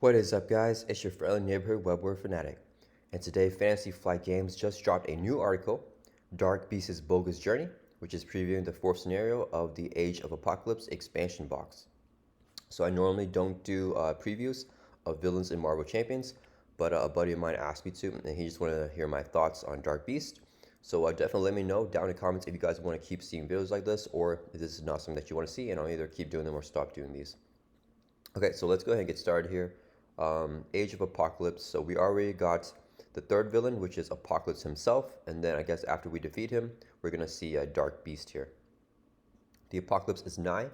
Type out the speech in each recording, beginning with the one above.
What is up, guys? It's your friendly neighborhood webware fanatic. And today, Fantasy Flight Games just dropped a new article, Dark Beast's Bogus Journey, which is previewing the fourth scenario of the Age of Apocalypse expansion box. So I normally don't do previews of villains in Marvel Champions, but a buddy of mine asked me to, and he just wanted to hear my thoughts on Dark Beast. So definitely let me know down in the comments if you guys want to keep seeing videos like this, or if this is not something that you want to see, and I'll either keep doing them or stop doing these. Okay, so let's go ahead and get started here. Age of Apocalypse. So we already got the third villain, which is Apocalypse himself, and then I guess after we defeat him, we're gonna see a Dark Beast here. The apocalypse is nigh.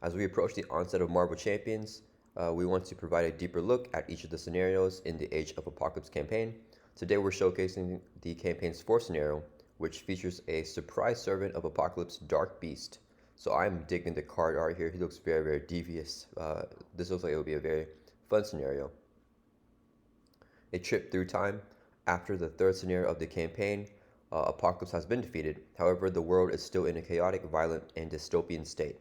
As we approach the onset of Marvel Champions, we want to provide a deeper look at each of the scenarios in the Age of Apocalypse campaign. Today we're showcasing the campaign's fourth scenario, which features a surprise servant of Apocalypse, Dark Beast. So I'm digging the card art here. He looks very, very devious. This looks like it will be a very fun scenario. A trip through time. After the third scenario of the campaign, Apocalypse has been defeated. However, the world is still in a chaotic, violent, and dystopian state.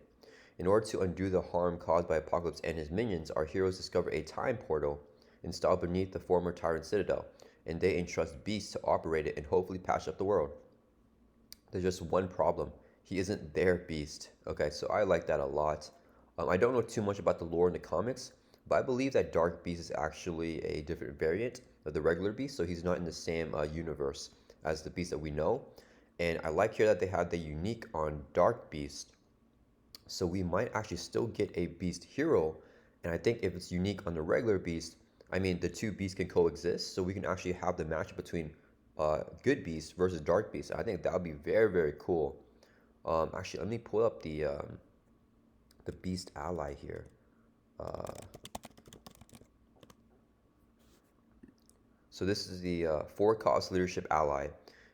In order to undo the harm caused by Apocalypse and his minions, our heroes discover a time portal installed beneath the former Tyrant Citadel, and they entrust Beast to operate it and hopefully patch up the world. There's just one problem. He isn't their Beast. Okay, so I like that a lot. I don't know too much about the lore in the comics, but I believe that Dark Beast is actually a different variant of the regular Beast, so he's not in the same universe as the Beast that we know. And I like here that they have the unique on Dark Beast, so we might actually still get a Beast hero. And I think if it's unique on the regular Beast, I mean, the two Beasts can coexist, so we can actually have the match between Good Beast versus Dark Beast. I think that would be very, very cool. Actually, let me pull up the Beast ally here. Uh, so this is the four-cost leadership ally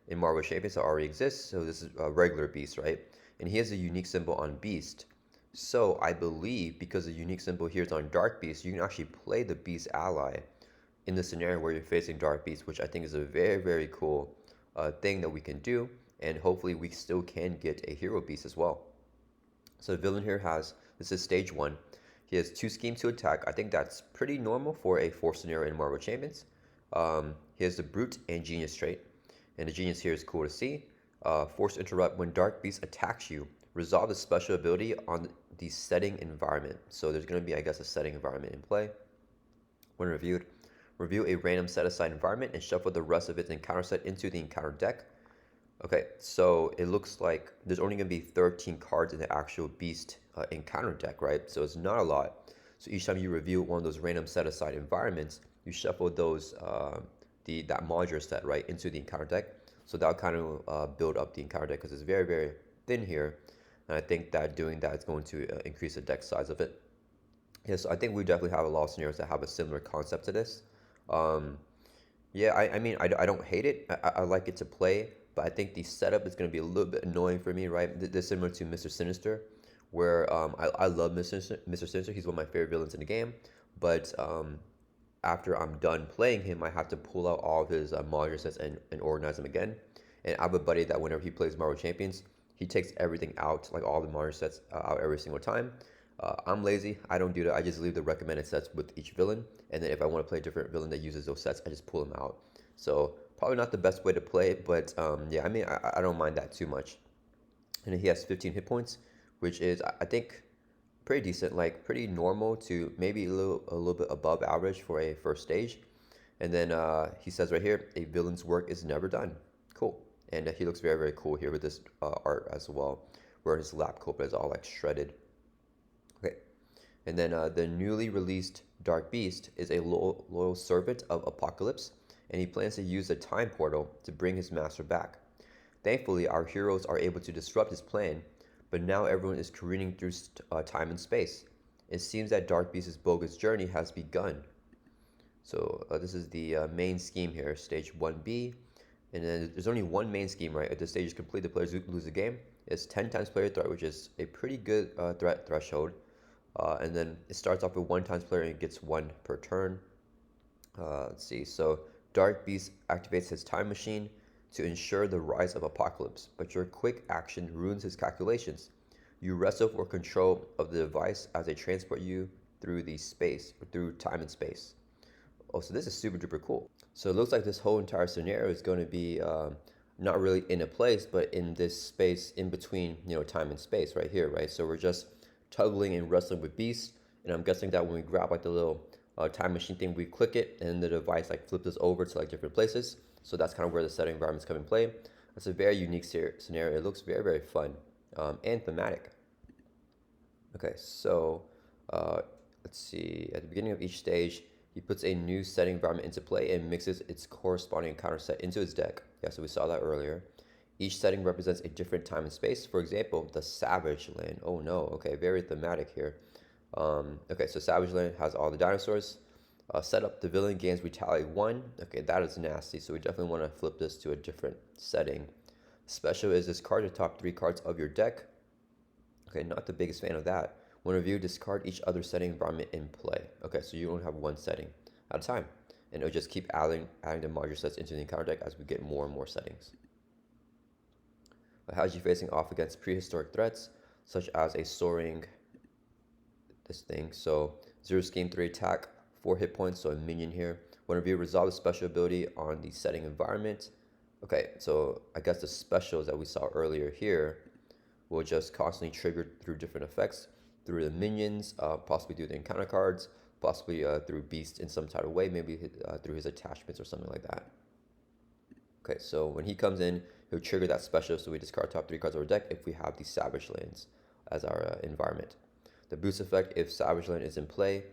in Marvel Champions that already exists. So this is a regular Beast, right? And he has a unique symbol on Beast. So I believe because the unique symbol here is on Dark Beast, you can actually play the Beast ally in the scenario where you're facing Dark Beast, which I think is a very, very cool thing that we can do. And hopefully we still can get a Hero Beast as well. So the villain here has, this is stage 1. He has 2 schemes to attack. I think that's pretty normal for a 4th scenario in Marvel Champions. He has the Brute and Genius trait. And the Genius here is cool to see. Force Interrupt. When Dark Beast attacks you, resolve the special ability on the setting environment. So there's going to be, I guess, a setting environment in play. When reviewed, review a random set-aside environment and shuffle the rest of its encounter set into the encounter deck. Okay, so it looks like there's only going to be 13 cards in the actual Beast encounter deck, right? So it's not a lot. So each time you review one of those random set-aside environments, you shuffle those that modular set right into the encounter deck. So that'll kind of build up the encounter deck because it's very, very thin here. And I think that doing that is going to increase the deck size of it. Yeah, so I think we definitely have a lot of scenarios that have a similar concept to this. Um, yeah, I mean, I don't hate it. I like it to play, but I think the setup is going to be a little bit annoying for me, right? They're similar to Mr. Sinister, where I love Mr. Sinister. He's one of my favorite villains in the game, but after I'm done playing him, I have to pull out all of his modular sets and organize them again. And I have a buddy that whenever he plays Marvel Champions, he takes everything out, like all the modular sets out every single time. I'm lazy. I don't do that. I just leave the recommended sets with each villain, and then if I want to play a different villain that uses those sets, I just pull them out. So probably not the best way to play it, but yeah, I mean, I don't mind that too much. And he has 15 hit points, which is I think pretty decent, like pretty normal to maybe a little bit above average for a first stage. And then he says right here, a villain's work is never done. Cool. And he looks very, very cool here with this art as well, where his lab coat is all like shredded. Okay. And then the newly released Dark Beast is a loyal servant of Apocalypse, and he plans to use the time portal to bring his master back. Thankfully, our heroes are able to disrupt his plan, but now everyone is careening through time and space. It seems that Dark Beast's bogus journey has begun. So this is the main scheme here, stage 1B. And then there's only one main scheme, right? If the stage is complete, the players lose the game. It's 10 times player threat, which is a pretty good threat threshold. And then it starts off with 1 times player and it gets 1 per turn. Let's see. So Dark Beast activates his time machine to ensure the rise of Apocalypse, but your quick action ruins his calculations. You wrestle for control of the device as they transport you through the space, or through time and space. Oh, so this is super duper cool. So it looks like this whole entire scenario is going to be not really in a place, but in this space in between, time and space right here, right? So we're just tuggling and wrestling with beasts, and I'm guessing that when we grab like the little time machine thing, we click it, and the device like flips us over to like different places. So that's kind of where the setting environments come in play. It's a very unique scenario. It looks very, very fun and thematic. Okay, so uh, let's see. At the beginning of each stage, he puts a new setting environment into play and mixes its corresponding encounter set into his deck. Yeah, so we saw that earlier. Each setting represents a different time and space. For example, the Savage Land. Oh no, okay, very thematic here. Okay, so Savage Land has all the dinosaurs. Set up the villain gains Vitality 1. Okay, that is nasty, so we definitely want to flip this to a different setting. Special is discard the top 3 cards of your deck. Okay, not the biggest fan of that. When review, discard each other setting environment in play. Okay, so you only have one setting at a time. And it'll just keep adding the module sets into the encounter deck as we get more and more settings. How's you facing off against prehistoric threats, such as a soaring, this thing. So 0 scheme, 3 attack, 4 hit points, so a minion here. When review, resolve the special ability on the setting environment. Okay, so I guess the specials that we saw earlier here will just constantly trigger through different effects, through the minions, possibly through the encounter cards, possibly through beasts in some type of way, maybe through his attachments or something like that. Okay, so when he comes in, he'll trigger that special, so we discard top 3 cards of our deck if we have the Savage Lands as our environment. The boost effect, if Savage Land is in play,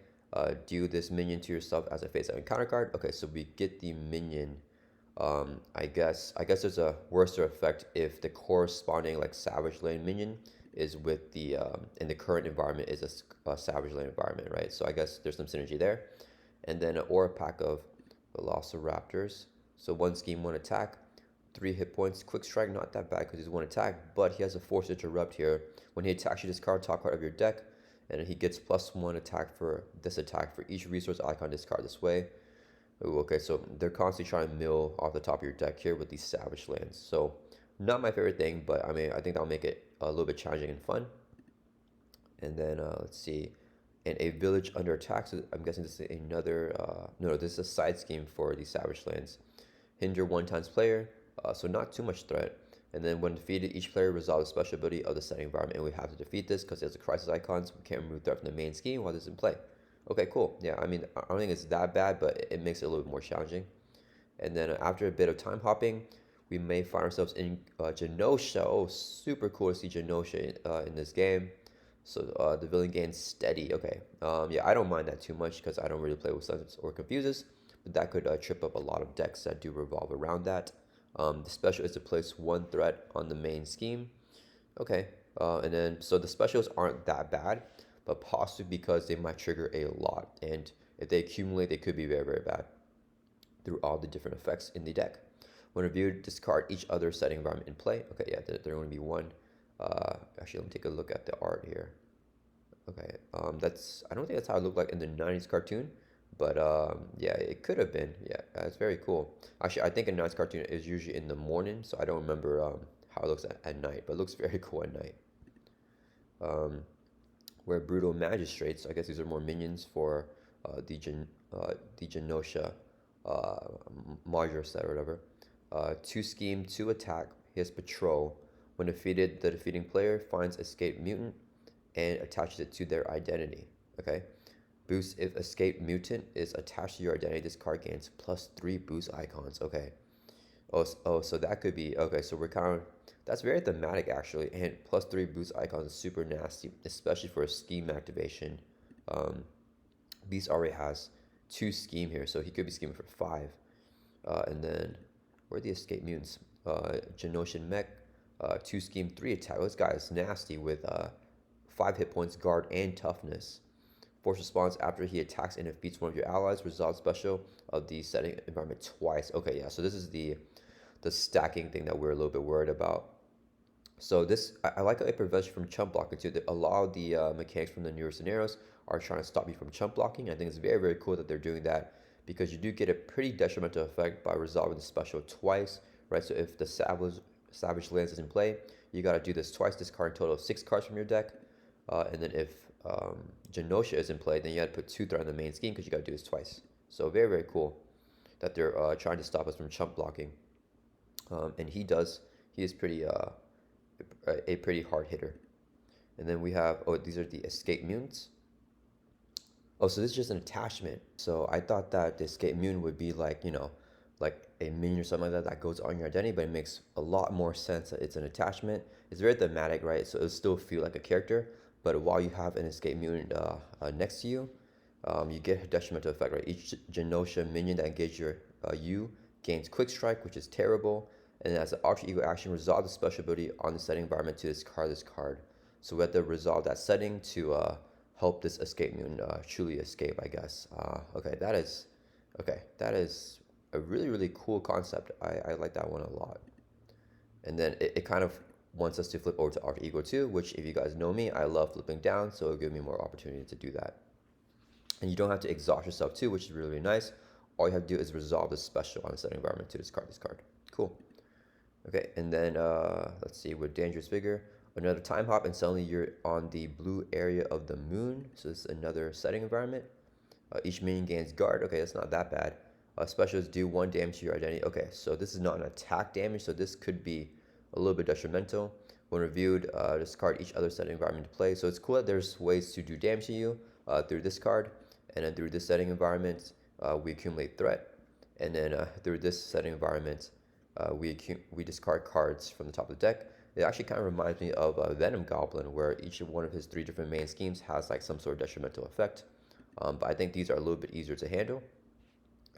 deal this minion to yourself as a face-up encounter card. Okay, so we get the minion. I guess there's a worse effect if the corresponding like Savage Land minion is with the in the current environment is a Savage Land environment, right? So I guess there's some synergy there. And then an aura pack of Velociraptors. So 1 scheme, 1 attack, 3 hit points. Quick strike, not that bad because he's 1 attack, but he has a force interrupt here. When he attacks, you discard top card of your deck, and he gets +1 attack for this attack for each resource icon discard this way. Ooh, okay, so they're constantly trying to mill off the top of your deck here with these Savage Lands. So not my favorite thing, but I mean, I think that'll make it a little bit challenging and fun. And then let's see, and a village under attack. So I'm guessing this is another, no, this is a side scheme for these Savage Lands. Hinder 1 times player, so not too much threat. And then when defeated, each player resolves the special ability of the setting environment, and we have to defeat this because there's a crisis icon, so we can't remove threat from the main scheme while this is in play. Okay, cool. Yeah, I mean, I don't think it's that bad, but it makes it a little bit more challenging. And then after a bit of time hopping, we may find ourselves in Genosha. Oh, super cool to see Genosha in this game. So the villain gains steady. Okay, yeah, I don't mind that too much because I don't really play with Suns or Confuses, but that could trip up a lot of decks that do revolve around that. The special is to place 1 threat on the main scheme. Okay, and then so the specials aren't that bad, but possibly because they might trigger a lot, and if they accumulate, they could be very, very bad through all the different effects in the deck. When reviewed, discard each other setting environment in play. Okay, yeah, there only be 1. Actually, let me take a look at the art here. Okay, I don't think that's how it looked like in the 90s cartoon, but yeah, it could have been. Yeah, it's very cool. Actually, I think a 90s cartoon is usually in the morning, so I don't remember how it looks at night, but it looks very cool at night. Where brutal magistrates, I guess these are more minions for the Genosha modular set or whatever. 2 scheme, 2 attack. He has patrol. When defeated, the defeating player finds escaped mutant and attaches it to their identity. Okay. Boost if escaped mutant is attached to your identity. This card gains +3 boost icons. Okay. Oh, so that could be okay. So we're kind of that's very thematic actually, and +3 boost icons is super nasty, especially for a scheme activation. Beast already has 2 scheme here, so he could be scheming for 5. And then where are the escape mutants? Genoshan Mech, 2 scheme, 3 attack. This guy is nasty with 5 hit points, guard, and toughness. Force response after he attacks and defeats 1 of your allies. Resolve special of the setting environment twice. Okay, yeah. So this is the stacking thing that we're a little bit worried about. So this I like how it prevents you from chump blocking too. A lot of the mechanics from the newer scenarios are trying to stop you from chump blocking. I think it's very, very cool that they're doing that because you do get a pretty detrimental effect by resolving the special twice, right? So if the Savage Lands is in play, you got to do this twice. Discard a total of 6 cards from your deck, and then if Genosha is in play, then you got to put 2 threat on the main scheme because you got to do this twice. So very, very cool that they're trying to stop us from chump blocking. And he is pretty a pretty hard hitter. And then we have, oh, these are the escape mutants. Oh, so this is just an attachment. So I thought that the escape mutant would be like, like a minion or something like that that goes on your identity, but it makes a lot more sense that it's an attachment. It's very thematic, right? So it'll still feel like a character, but while you have an escape mutant next to you, you get a detrimental effect, right? Each Genosha minion that engages you gains Quick Strike, which is terrible. And as an Alter Ego action, resolve the special ability on the setting environment to discard this card. So we have to resolve that setting to help this escape mutant truly escape, I guess. Okay, that is a really, really cool concept. I like that one a lot. And then it kind of wants us to flip over to Alter Ego too, which if you guys know me, I love flipping down, so it'll give me more opportunity to do that. And you don't have to exhaust yourself too, which is really, really nice. All you have to do is resolve this special on the setting environment to discard this card. Cool. Okay, and then let's see, with Dangerous Vigor, another time hop, and suddenly you're on the blue area of the moon. So this is another setting environment. Each minion gains guard. Okay, that's not that bad. Specials do 1 damage to your identity. Okay, so this is not an attack damage, so this could be a little bit detrimental. When reviewed, discard each other setting environment to play. So it's cool that there's ways to do damage to you through this card, and then through this setting environment, we accumulate threat, and then through this setting environment, we discard cards from the top of the deck. It actually kind of reminds me of Venom Goblin, where each one of his 3 different main schemes has like some sort of detrimental effect. But I think these are a little bit easier to handle.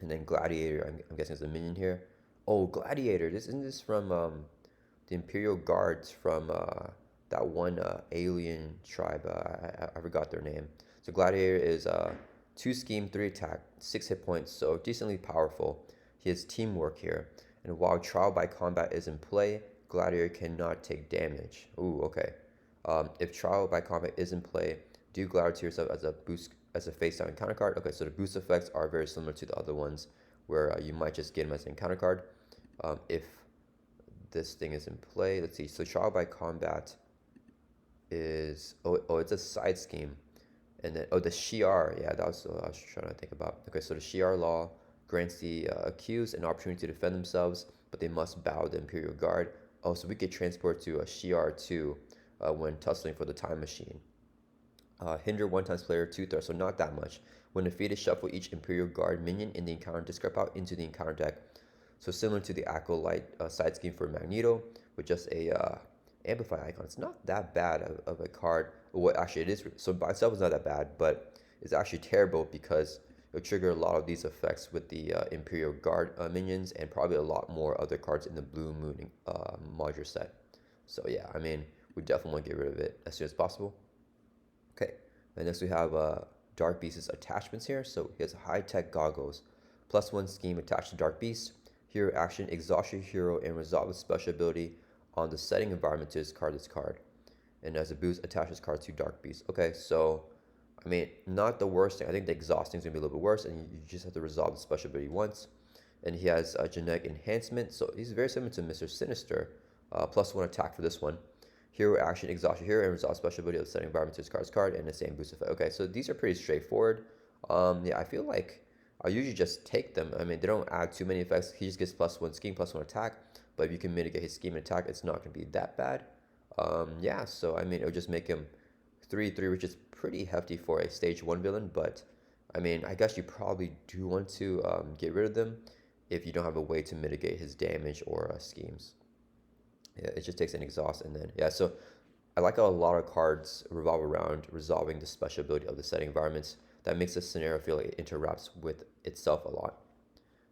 And then Gladiator, I'm guessing is a minion here. Oh, Gladiator! Isn't this from the Imperial Guards from that one alien tribe? I forgot their name. So Gladiator is 2 scheme, 3 attack, 6 hit points, so decently powerful. He has teamwork here. And while Trial by Combat is in play, Gladiator cannot take damage. Ooh, okay. If Trial by Combat is in play, do Gladiator to yourself as a boost, as a face down encounter card. Okay, so the boost effects are very similar to the other ones, where you might just get him as an encounter card. If this thing is in play, let's see. So Trial by Combat is it's a side scheme, and then the Shi'ar, yeah, that was what I was trying to think about. Okay, so the Shi'ar law grants the accused an opportunity to defend themselves, but they must bow the Imperial Guard. Oh, so we could transport to a Shi'ar too when tussling for the time machine. Hinder 1 times player 2 threat, so not that much. When defeated, shuffle each Imperial Guard minion in the encounter discard pile into the encounter deck. So similar to the Acolyte side scheme for Magneto, with just a amplify icon. It's not that bad of a card. Well, actually, it is. So by itself, it's not that bad, but it's actually terrible because it'll trigger a lot of these effects with the Imperial Guard minions and probably a lot more other cards in the Blue Moon module set. So yeah, I mean, we definitely want to get rid of it as soon as possible. Okay, and next we have Dark Beast's attachments here. So he has high-tech goggles, +1 scheme attached to Dark Beast. Hero action, exhaust your hero and resolve the special ability on the setting environment to discard this card. And as a boost, attach this card to Dark Beast. Okay, so, I mean, not the worst thing. I think the exhausting is going to be a little bit worse, and you just have to resolve the special ability once. And he has a genetic enhancement, so he's very similar to Mr. Sinister. +1 attack for this one. Hero action, exhaust your hero and resolve special ability of the setting environment to discard this card, and the same boost effect. Okay, so these are pretty straightforward. Yeah, I feel like I usually just take them. I mean, they don't add too many effects. He just gets +1 scheme, +1 attack. But if you can mitigate his scheme and attack, it's not going to be that bad. Yeah, so I mean, it would just make him 3/3, which is pretty hefty for a stage 1 villain. But I mean, I guess you probably do want to get rid of them if you don't have a way to mitigate his damage or schemes. Yeah, it just takes an exhaust, and then yeah. So I like how a lot of cards revolve around resolving the special ability of the setting environments. That makes the scenario feel like it interacts with itself a lot.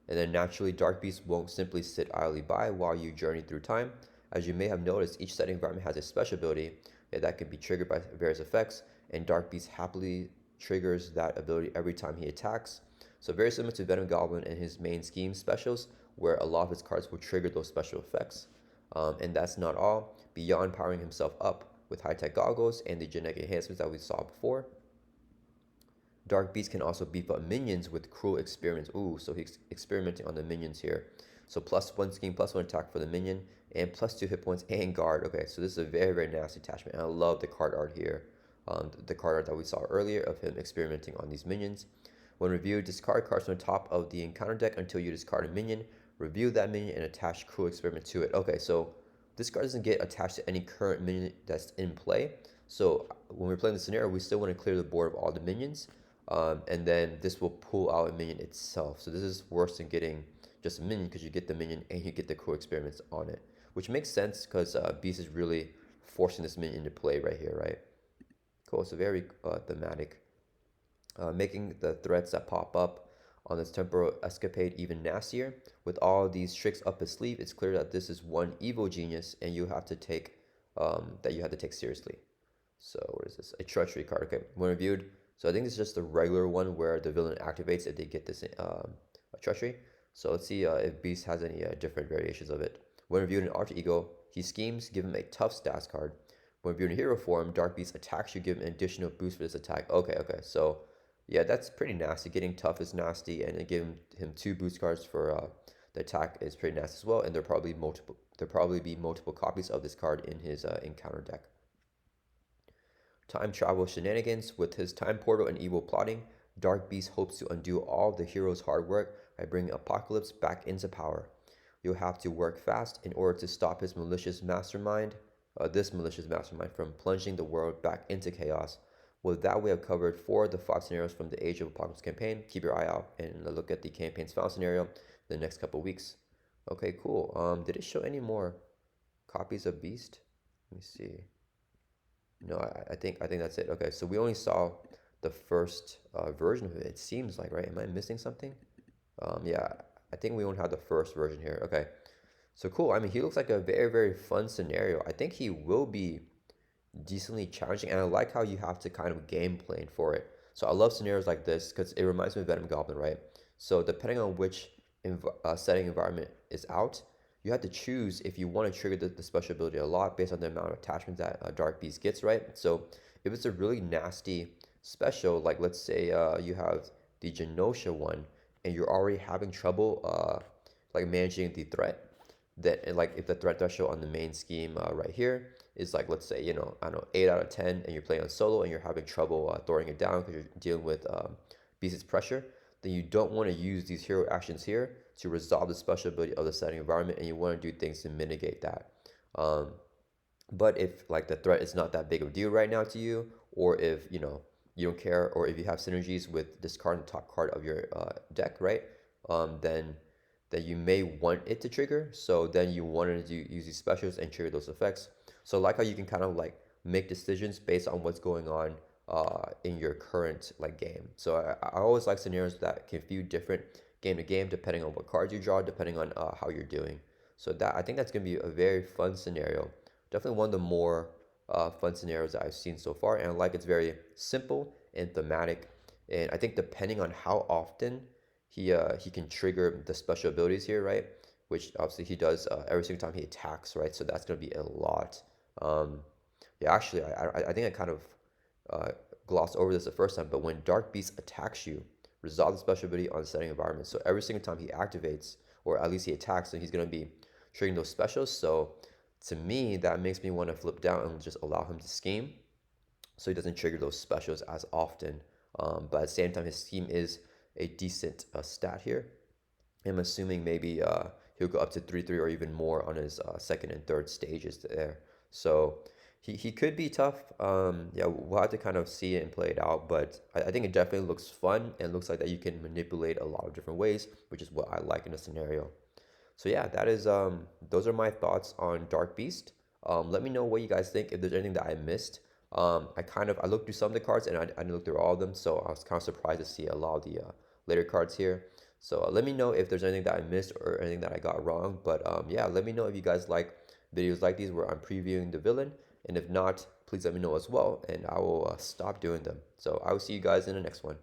And then naturally, Dark Beast won't simply sit idly by while you journey through time. As you may have noticed, each setting environment has a special ability that can be triggered by various effects, and Dark Beast happily triggers that ability every time he attacks. So very similar to Venom Goblin and his main scheme specials, where a lot of his cards will trigger those special effects. And that's not all. Beyond powering himself up with high-tech goggles and the genetic enhancements that we saw before, Dark Beast can also beef up minions with cruel experiments. Ooh, so he's experimenting on the minions here. So +1 scheme, +1 attack for the minion, and +2 hit points and guard. Okay, so this is a very, very nasty attachment. And I love the card art here. the card art that we saw earlier of him experimenting on these minions. When reviewed, discard cards from the top of the encounter deck until you discard a minion. Review that minion and attach Cruel Experiment to it. Okay, so this card doesn't get attached to any current minion that's in play. So when we're playing the scenario, we still want to clear the board of all the minions. And then this will pull out a minion itself. So this is worse than getting just a minion because you get the minion and you get the Cruel Experiments on it. Which makes sense because Beast is really forcing this minion into play right here, right? Cool, so very thematic. Making the threats that pop up on this temporal escapade even nastier. With all these tricks up his sleeve, it's clear that this is one evil genius and you have to take seriously. So what is this? A treachery card. Okay, when reviewed. So I think this is just the regular one where the villain activates if they get this a treachery. So let's see if Beast has any different variations of it. When reviewed in Alter Ego, he schemes, give him a tough stats card. When reviewed in hero form, Dark Beast attacks you, give him an additional boost for this attack. Okay, so yeah, that's pretty nasty. Getting tough is nasty, and giving him 2 boost cards for the attack is pretty nasty as well. And there'll probably be multiple copies of this card in his encounter deck. Time travel shenanigans. With his time portal and evil plotting, Dark Beast hopes to undo all the hero's hard work by bringing Apocalypse back into power. You'll have to work fast in order to stop his malicious mastermind, from plunging the world back into chaos. With that, we have covered 4 of the 5 scenarios from the Age of Apocalypse campaign. Keep your eye out and look at the campaign's final scenario in the next couple weeks. Okay, cool. Did it show any more copies of Beast? Let me see. No, I think that's it. Okay, so we only saw the first version of it. It seems like, right? Am I missing something? Yeah, I think we only have the first version here. Okay, so cool. I mean, he looks like a very, very fun scenario. I think he will be decently challenging, and I like how you have to kind of game plan for it. So I love scenarios like this because it reminds me of Venom Goblin, right? So depending on which setting environment is out, you have to choose if you want to trigger the special ability a lot based on the amount of attachments that Dark Beast gets, right? So if it's a really nasty special, like let's say you have the Genosha one, and you're already having trouble like managing the threat, that like if the threat threshold on the main scheme right here is like, let's say, I don't know, 8 out of 10, and you're playing on solo and you're having trouble throwing it down because you're dealing with Beast's pressure, then you don't want to use these hero actions here to resolve the special ability of the setting environment, and you want to do things to mitigate that. But if like the threat is not that big of a deal right now to you, or if you don't care, or if you have synergies with discarding the top card of your deck, right? Then you may want it to trigger. So then you want to use these specials and trigger those effects. So like how you can kind of like make decisions based on what's going on in your current like game. So I always like scenarios that can feel different game to game depending on what cards you draw, depending on how you're doing. So that I think that's gonna be a very fun scenario. Definitely one of the more fun scenarios that I've seen so far, and I like it's very simple and thematic. And I think depending on how often he can trigger the special abilities here, right? Which obviously he does every single time he attacks, right? So that's gonna be a lot. Yeah, actually, I think I kind of glossed over this the first time, but when Dark Beast attacks you, resolve the special ability on setting environment. So every single time he activates, or at least he attacks, then he's gonna be triggering those specials. So to me, that makes me want to flip down and just allow him to scheme, so he doesn't trigger those specials as often. But at the same time, his scheme is a decent stat here. I'm assuming maybe he'll go up to 3/3 or even more on his second and third stages there. So he could be tough. Yeah, we'll have to kind of see it and play it out. But I think it definitely looks fun and looks like that you can manipulate a lot of different ways, which is what I like in a scenario. So yeah, that is those are my thoughts on Dark Beast. Let me know what you guys think. If there's anything that I missed, I looked through some of the cards and I didn't look through all of them, so I was kind of surprised to see a lot of the later cards here. So let me know if there's anything that I missed or anything that I got wrong. But yeah, let me know if you guys like videos like these where I'm previewing the villain, and if not, please let me know as well, and I will stop doing them. So I will see you guys in the next one.